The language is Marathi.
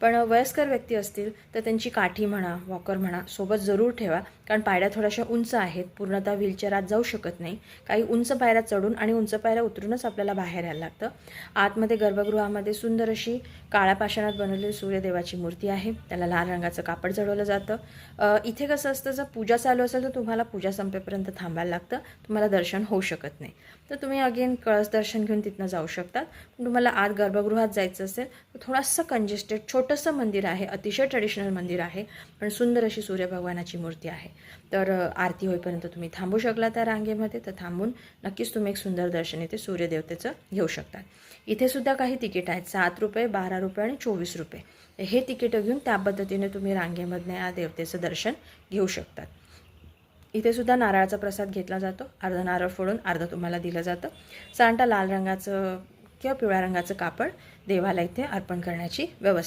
पण वयस्कर व्यक्ती असतील तर त्यांची काठी म्हणा, वॉकर म्हणा सोबत जरूर ठेवा, कारण पायऱ्या थोड्याशा उंच आहेत, पूर्णतः व्हीलचेअर आत जाऊ शकत नाही. काही उंच पायऱ्या चढून आणि उंच पायऱ्या उतरूनच आपल्याला बाहेर यायला लागतं. आतमध्ये गर्भगृहामध्ये सुंदर अशी काळ्या पाषाणात बनवलेली सूर्यदेवाची मूर्ती आहे, त्याला लाल रंगाचं कापड जडवलं जातं. इथे कसं असतं, जर पूजा चालू असेल तर तुम्हाला पूजा संपेपर्यंत थांबायला लागतं, तुम्हाला दर्शन होऊ शकत नाही. तर तुम्ही अगेन कळस दर्शन घेऊन तिथनं जाऊ शकतात. पण तुम्हाला आत गर्भगृहात जायचं असेल तर थोडंसं कंजेस्टेड छोटंसं मंदिर आहे, अतिशय ट्रेडिशनल मंदिर आहे, पण सुंदर अशी सूर्यभगवानाची मूर्ती आहे. तर आरती होईपर्यंत तुम्ही थांबू शकला त्या रांगेमध्ये, तर थांबून नक्कीच तुम्ही एक सुंदर दर्शन इथे सूर्यदेवतेचं घेऊ शकता. इथे सुद्धा काही तिकीट आहेत, 7 रुपये, 12 रुपये आणि 24 रुपये. हे तिकीटं घेऊन त्या पद्धतीने तुम्ही रांगेमधनं या देवतेचं दर्शन घेऊ शकतात. इथे सुद्धा नारळाचा प्रसाद घेतला जातो, अर्धा नारळ फोडून अर्धं तुम्हाला दिलं जातं. साधारणतः लाल रंगाचं किंवा पिवळ्या रंगाचं कापड देवाला इथे अर्पण करण्याची व्यवस्था